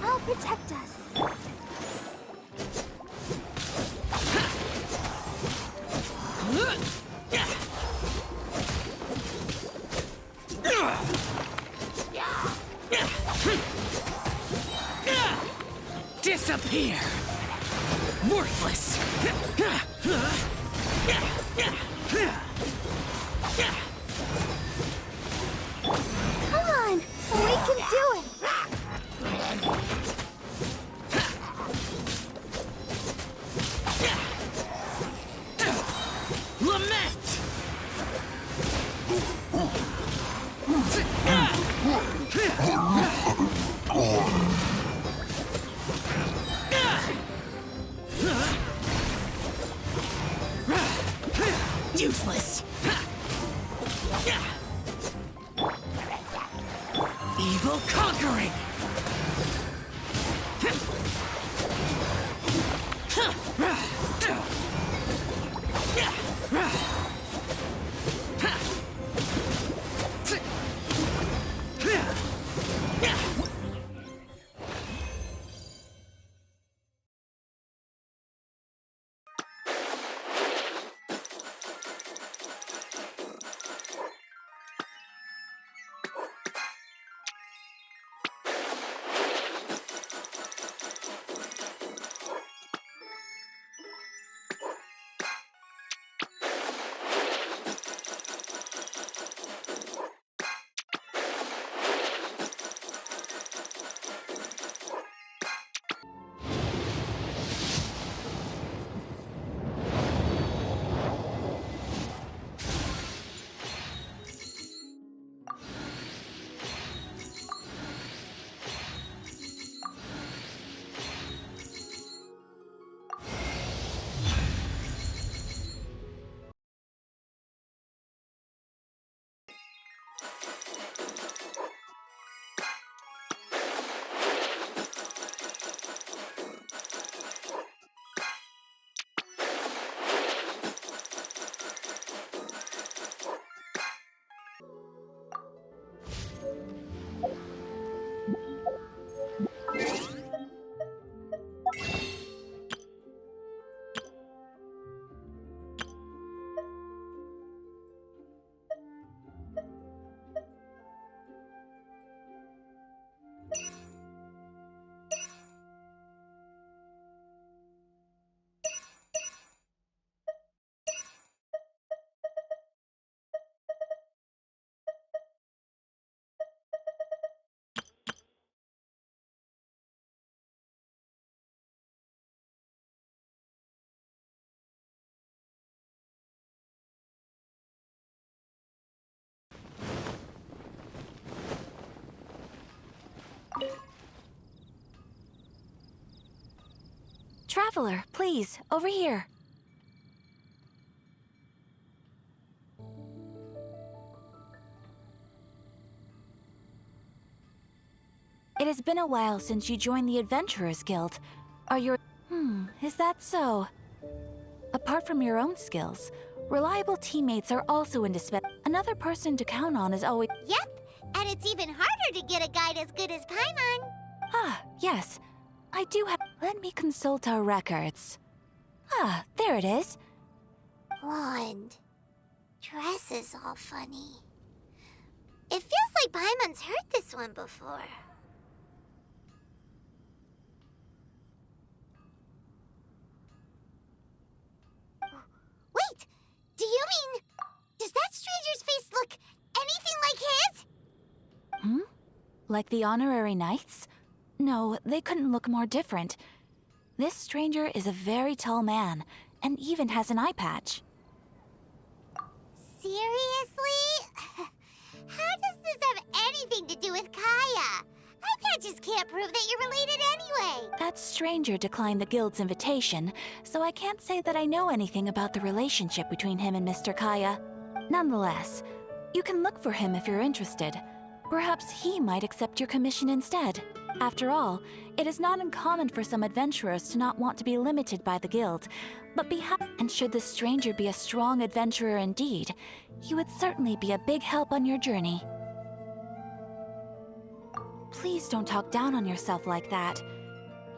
I'll protect us. Disappear! Worthless! Come on, we can do it. Lament! Useless! Evil conquering! Traveler, please, over here. It has been a while since you joined the Adventurers Guild. Are your... is that so? Apart from your own skills, reliable teammates are also indispensable. Another person to count on is always... Yep, and it's even harder to get a guide as good as Paimon. Ah, yes. I do have... Let me consult our records. Ah, there it is. Blonde. Dress is all funny. It feels like Paimon's heard this one before. Wait! Do you mean... Does that stranger's face look anything like his? Like the honorary knights? No, they couldn't look more different. This stranger is a very tall man, and even has an eye patch. Seriously? How does does this have anything to do with Kaya? Eye patches can't prove that you're related anyway. That stranger declined the guild's invitation, so I can't say that I know anything about the relationship between him and Mr. Kaya. Nonetheless, you can look for him if you're interested. Perhaps he might accept your commission instead. After all, it is not uncommon for some adventurers to not want to be limited by the guild, but and should the stranger be a strong adventurer indeed, he would certainly be a big help on your journey. Please don't talk down on yourself like that.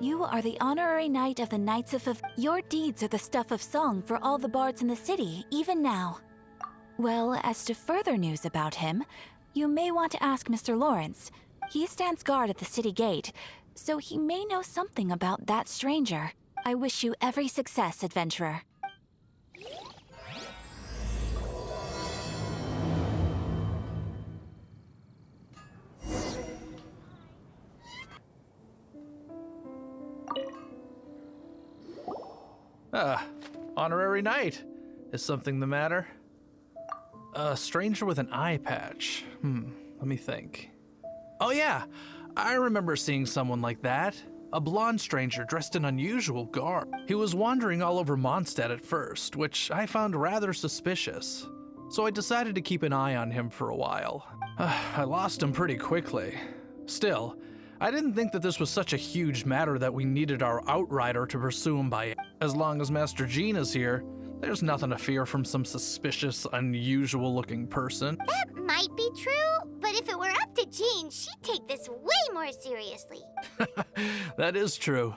You are the honorary knight of the Knights of Your deeds are the stuff of song for all the bards in the city, even now. Well, as to further news about him, you may want to ask Mr. Lawrence. He stands guard at the city gate, so he may know something about that stranger. I wish you every success, adventurer. Honorary knight. Is something the matter? A stranger with an eye patch. Let me think. Oh yeah, I remember seeing someone like that. A blonde stranger dressed in unusual garb. He was wandering all over Mondstadt at first, which I found rather suspicious. So I decided to keep an eye on him for a while. I lost him pretty quickly. Still, I didn't think that this was such a huge matter that we needed our outrider to pursue him by. As long as Master Jean is here, there's nothing to fear from some suspicious, unusual-looking person. That might be true, but if it were up to Jean, she'd take this way more seriously. That is true.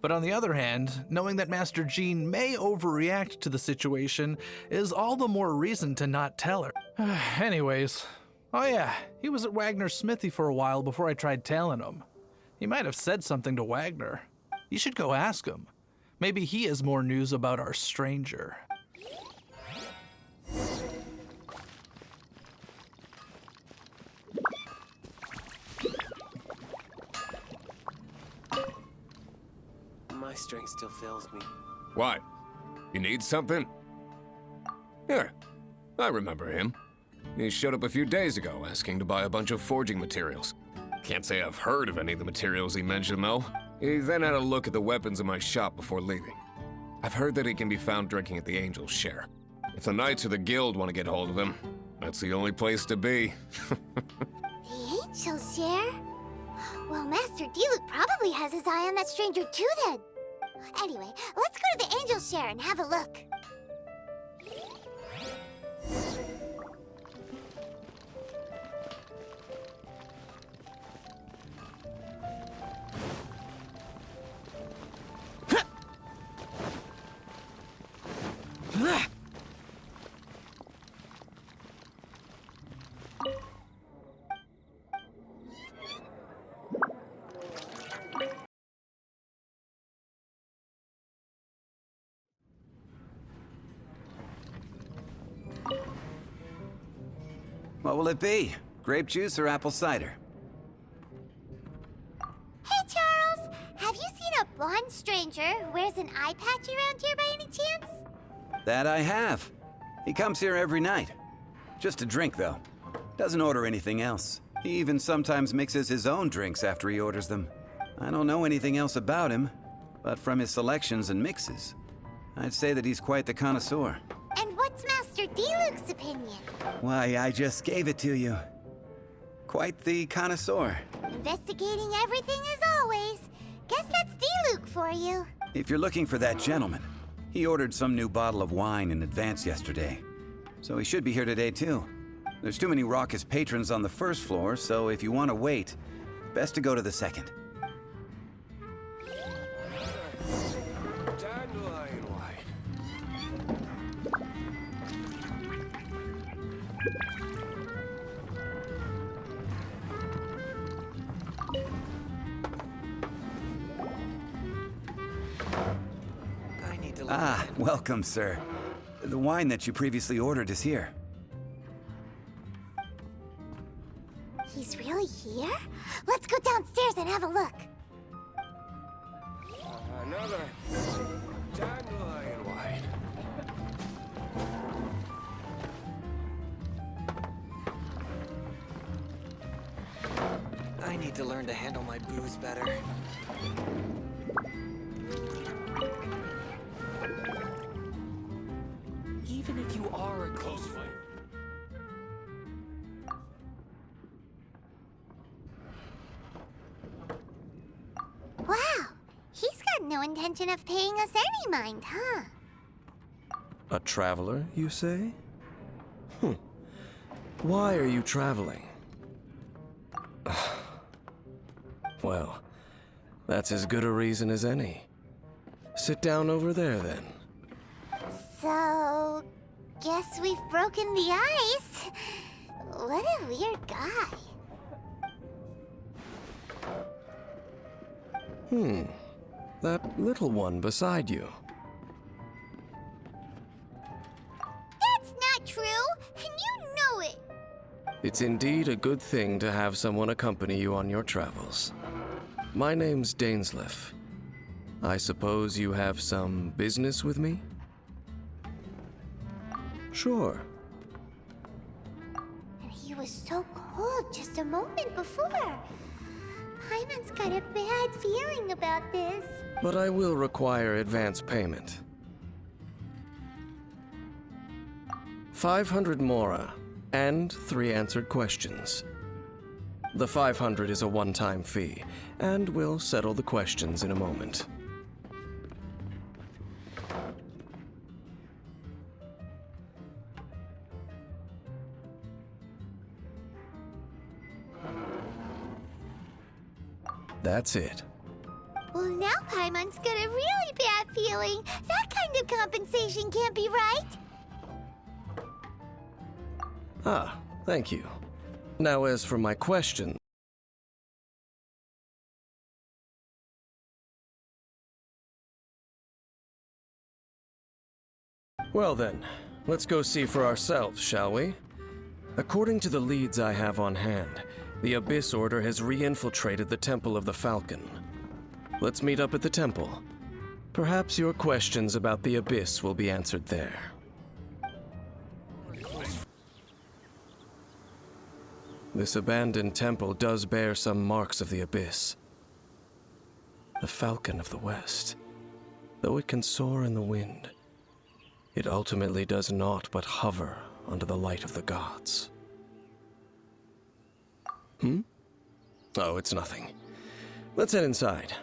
But on the other hand, knowing that Master Jean may overreact to the situation is all the more reason to not tell her. Anyways, oh yeah, he was at Wagner's smithy for a while before I tried tailing him. He might have said something to Wagner. You should go ask him. Maybe he has more news about our stranger. My strength still fails me. What? You need something? Here, I remember him. He showed up a few days ago asking to buy a bunch of forging materials. Can't say I've heard of any of the materials he mentioned, though. He then had a look at the weapons in my shop before leaving. I've heard that he can be found drinking at the Angel's Share. If the Knights of the Guild want to get hold of him, that's the only place to be. The Angel's Share? Well, Master D-Luke probably has his eye on that stranger too then. Anyway, let's go to the Angel's Share and have a look. What will it be? Grape juice or apple cider? Hey, Charles! Have you seen a blonde stranger who wears an eye patch around here by any chance? That I have. He comes here every night. Just a drink, though. Doesn't order anything else. He even sometimes mixes his own drinks after he orders them. I don't know anything else about him, but from his selections and mixes, I'd say that he's quite the connoisseur. And what's Master D-Luke's opinion? Why, I just gave it to you. Quite the connoisseur. Investigating everything as always. Guess that's D-Luke for you. If you're looking for that gentleman, he ordered some new bottle of wine in advance yesterday. So he should be here today, too. There's too many raucous patrons on the first floor, so if you want to wait, best to go to the second. Dandelion wine. I need to look Ah, at it. welcome, sir. The wine that you previously ordered is here. He's really here? Let's go downstairs and have a look. Another dandelion wine. to learn to handle my booze better. Even if you are a close fighter. Wow, he's got no intention of paying us any mind, huh? A traveler, you say? Why are you traveling? Well, that's as good a reason as any. Sit down over there, then. So, guess we've broken the ice. What a weird guy. That little one beside you. That's not true, and you know it. It's indeed a good thing to have someone accompany you on your travels. My name's Dainsleif. I suppose you have some business with me? Sure. And he was so cold just a moment before. Paimon's got a bad feeling about this. But I will require advance payment. 500 mora, and 3 answered questions. The 500 is a one-time fee, and we'll settle the questions in a moment. That's it. Well, now Paimon's got a really bad feeling. That kind of compensation can't be right. Ah, thank you. Now as for my question... Well then, let's go see for ourselves, shall we? According to the leads I have on hand, the Abyss Order has re-infiltrated the Temple of the Falcon. Let's meet up at the temple. Perhaps your questions about the Abyss will be answered there. This abandoned temple does bear some marks of the Abyss. The Falcon of the West. Though it can soar in the wind, it ultimately does naught but hover under the light of the gods. Oh, it's nothing. Let's head inside.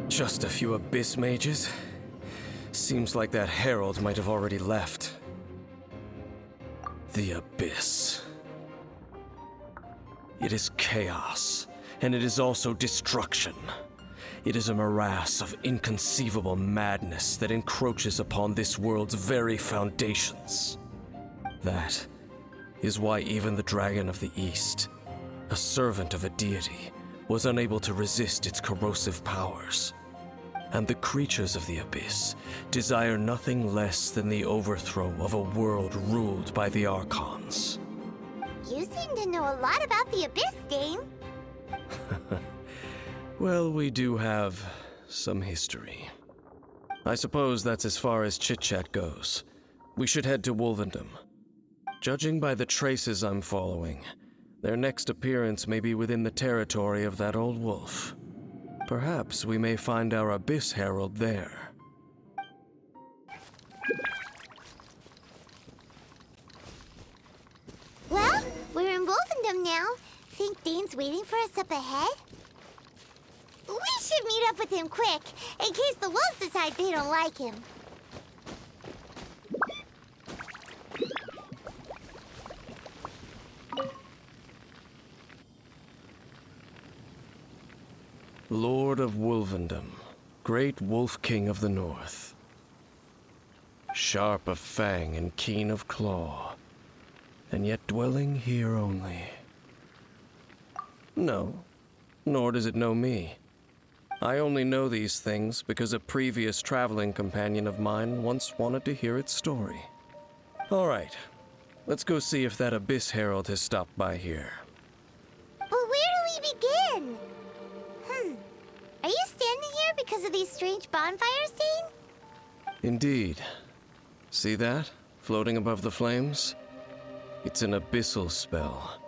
Just a few Abyss mages? Seems like that herald might have already left. The Abyss. It is chaos, and it is also destruction. It is a morass of inconceivable madness that encroaches upon this world's very foundations. That is why even the Dragon of the East, a servant of a deity, was unable to resist its corrosive powers. And the creatures of the Abyss desire nothing less than the overthrow of a world ruled by the Archons. You seem to know a lot about the Abyss, Dane. Well, we do have some history. I suppose that's as far as chit-chat goes. We should head to Wolvendom. Judging by the traces I'm following, their next appearance may be within the territory of that old wolf. Perhaps we may find our Abyss Herald there. Well, we're in Wolfendom now. Think Dane's waiting for us up ahead? We should meet up with him quick, in case the wolves decide they don't like him. Lord of Wolvendom, great Wolf King of the North. Sharp of fang and keen of claw, and yet dwelling here only. No, nor does it know me. I only know these things because a previous traveling companion of mine once wanted to hear its story. All right, let's go see if that Abyss Herald has stopped by here. But where do we begin? Are you standing here because of these strange bonfires seen? Indeed. See that? Floating above the flames? It's an abyssal spell.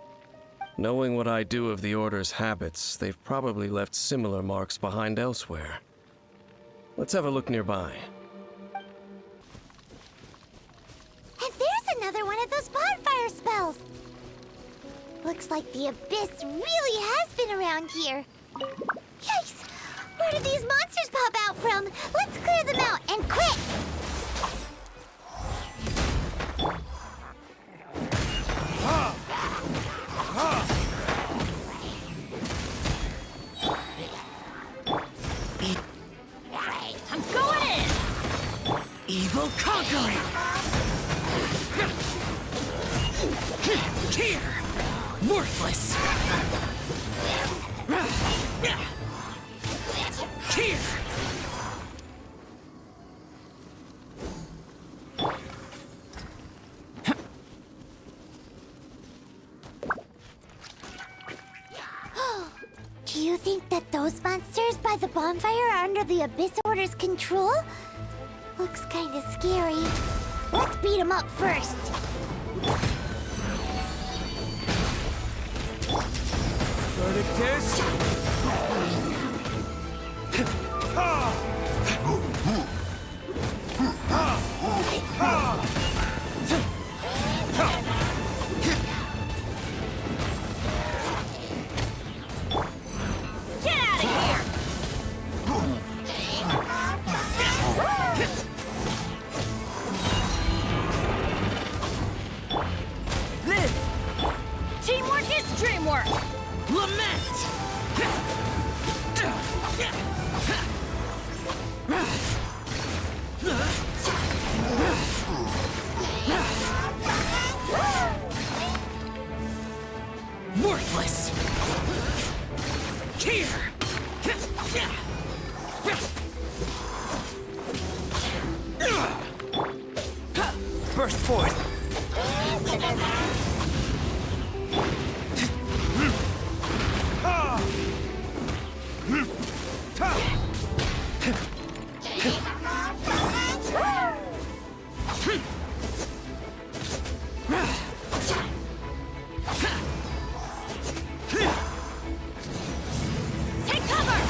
Knowing what I do of the Order's habits, they've probably left similar marks behind elsewhere. Let's have a look nearby. And there's another one of those bonfire spells! Looks like the Abyss really has been around here. Yikes! Where did these monsters pop out from? Let's clear them out, and quick! I'm going in! Evil conquering! Here! Worthless! Here! Do you think that those monsters by the bonfire are under the Abyss Order's control? Looks kinda scary. Let's beat them up first. Verdict is... Get out of here! Live! Teamwork is dreamwork! Lament! Worthless! Here! Burst forth! Take cover!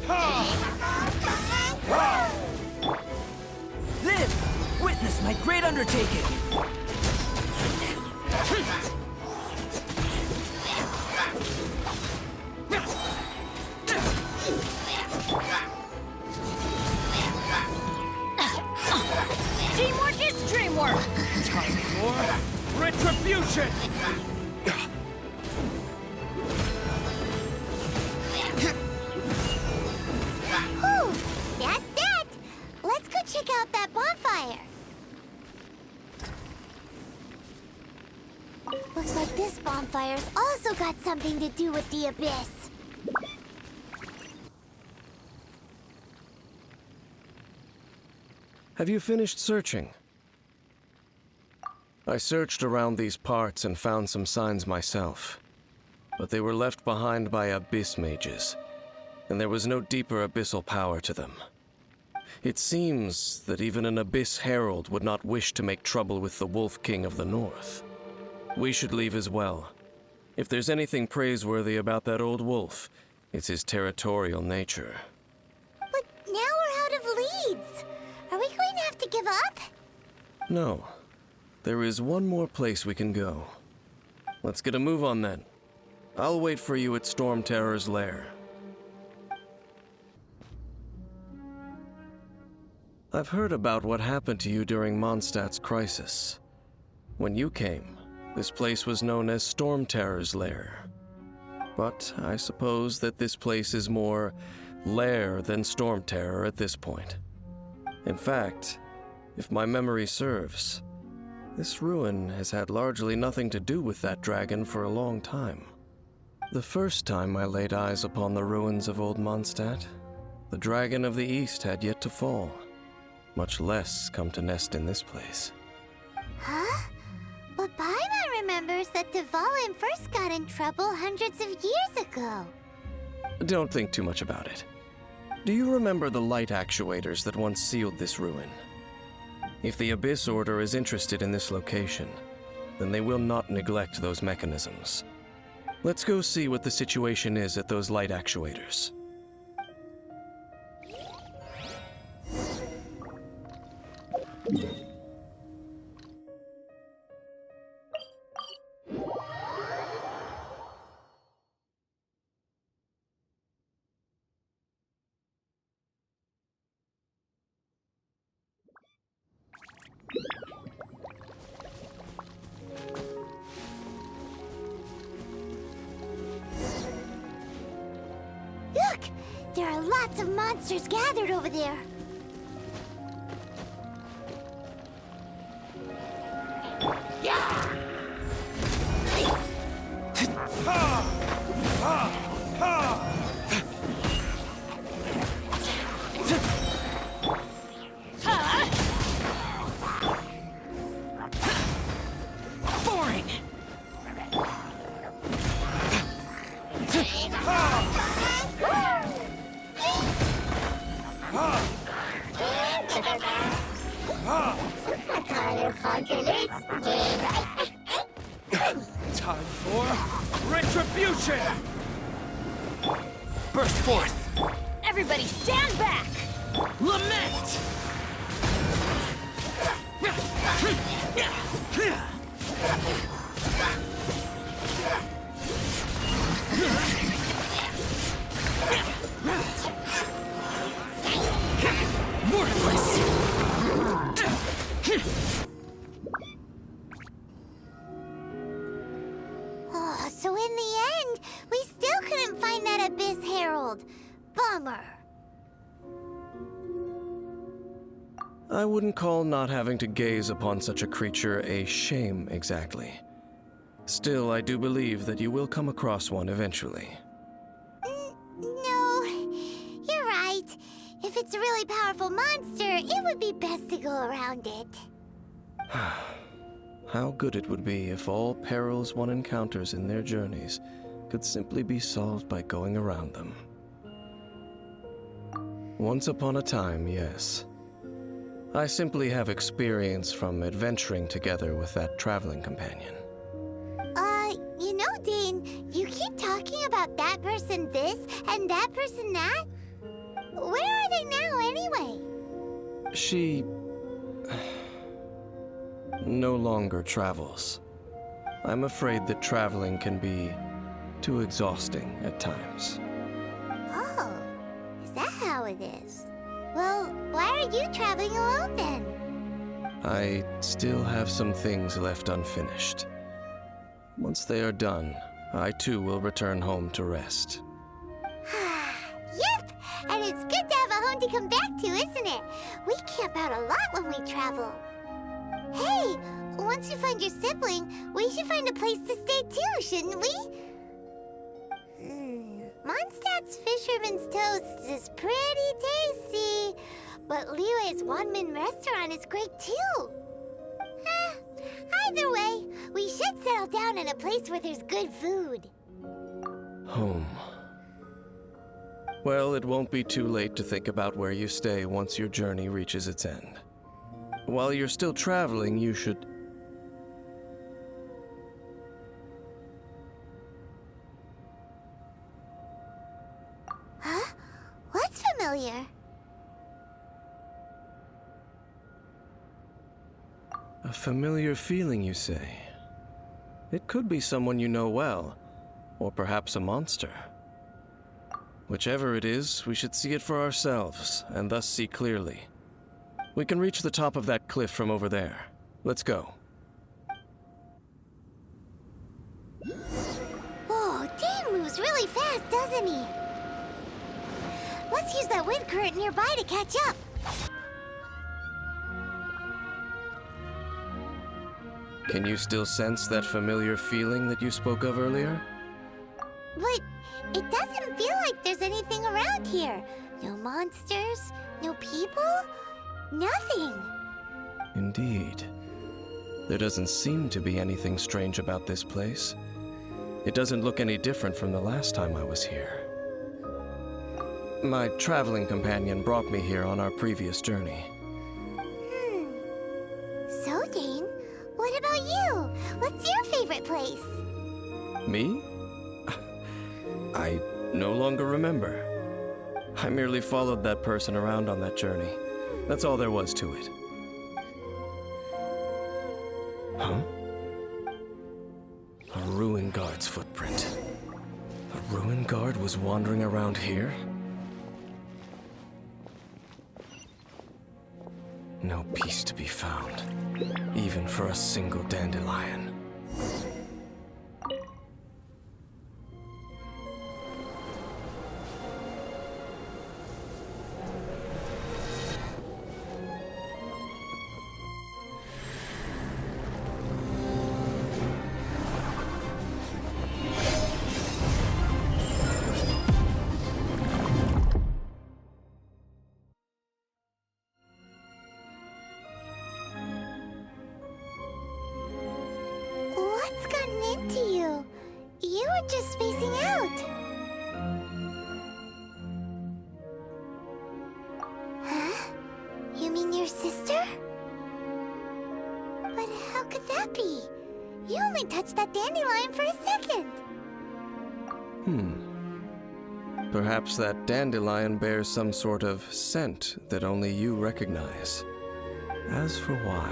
Ow! Live! Witness my great undertaking! Teamwork is dreamwork! Time for retribution! Whew! That's that! Let's go check out that bonfire. Looks like this bonfire's also got something to do with the Abyss. Have you finished searching? I searched around these parts and found some signs myself, but they were left behind by Abyss mages, and there was no deeper abyssal power to them. It seems that even an Abyss Herald would not wish to make trouble with the Wolf King of the North. We should leave as well. If there's anything praiseworthy about that old wolf, it's his territorial nature. But now we're out of leads. Are we going to have to give up? No. There is one more place we can go. Let's get a move on then. I'll wait for you at Storm Terror's lair. I've heard about what happened to you during Mondstadt's crisis. When you came, this place was known as Storm Terror's lair. But I suppose that this place is more lair than Storm Terror at this point. In fact, if my memory serves, this ruin has had largely nothing to do with that dragon for a long time. The first time I laid eyes upon the ruins of Old Mondstadt, the dragon of the East had yet to fall, much less come to nest in this place. Huh? But Paimon that Dvalin first got in trouble hundreds of years ago. Don't think too much about it. Do you remember the light actuators that once sealed this ruin? If the Abyss Order is interested in this location, then they will not neglect those mechanisms. Let's go see what the situation is at those light actuators. Look! There are lots of monsters gathered over there. Boring! Time for retribution! Burst forth! Everybody stand back! Lament! Worthless! Oh, so in the end, we still couldn't find that Abyss Herald. Bummer. I wouldn't call not having to gaze upon such a creature a shame exactly. Still, I do believe that you will come across one eventually. No, you're right. If it's a really powerful monster, it would be best to go around it. How good it would be if all perils one encounters in their journeys could simply be solved by going around them. Once upon a time, yes. I simply have experience from adventuring together with that traveling companion. You know, Dane, you keep talking about that person this and that person that. Where are they now, anyway? She no longer travels. I'm afraid that traveling can be too exhausting at times. Oh, is that how it is? Well, why are you traveling alone then? I still have some things left unfinished. Once they are done, I too will return home to rest. Yep, and it's good to have a home to come back to, isn't it? We camp out a lot when we travel. Hey, once you find your sibling, we should find a place to stay too, shouldn't we? Mondstadt's Fisherman's Toast is pretty tasty, but Liyue's Wanmin restaurant is great too. Either way, we should settle down in a place where there's good food. Home. Well, it won't be too late to think about where you stay once your journey reaches its end. While you're still traveling, you should... Huh? What's familiar? A familiar feeling, you say? It could be someone you know well, or perhaps a monster. Whichever it is, we should see it for ourselves, and thus see clearly. We can reach the top of that cliff from over there. Let's go. Whoa, Dane moves really fast, doesn't he? Let's use that wind current nearby to catch up. Can you still sense that familiar feeling that you spoke of earlier? But it doesn't feel like there's anything around here. No monsters, no people, nothing. Indeed. There doesn't seem to be anything strange about this place. It doesn't look any different from the last time I was here. My traveling companion brought me here on our previous journey. So, Dane, what about you? What's your favorite place? Me? I no longer remember. I merely followed that person around on that journey. That's all there was to it. Huh? A ruin guard's footprint. A ruin guard was wandering around here? No peace to be found, even for a single dandelion. What's gotten into you? You were just spacing out. Huh? You mean your sister? But how could that be? You only touched that dandelion for a second. Perhaps that dandelion bears some sort of scent that only you recognize. As for why,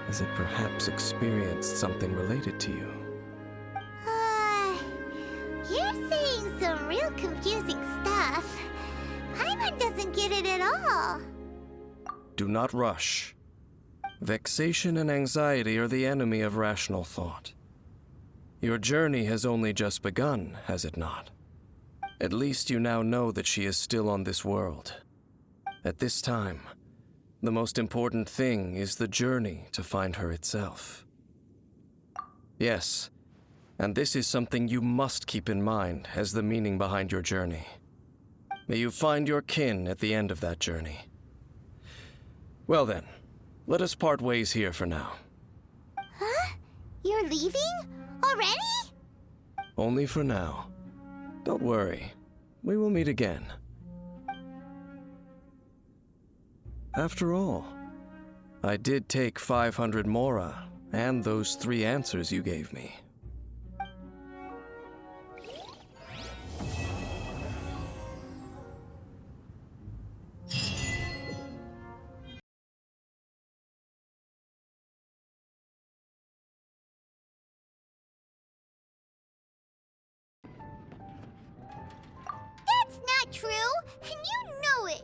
has it perhaps experienced something related to you? You're saying some real confusing stuff. Paimon doesn't get it at all. Do not rush. Vexation and anxiety are the enemy of rational thought. Your journey has only just begun, has it not? At least you now know that she is still on this world. At this time, the most important thing is the journey to find her itself. Yes, and this is something you must keep in mind as the meaning behind your journey. May you find your kin at the end of that journey. Well then, let us part ways here for now. Huh? You're leaving? Already? Only for now. Don't worry, we will meet again. After all, I did take 500 mora and those 3 answers you gave me. That's not true, and you know it.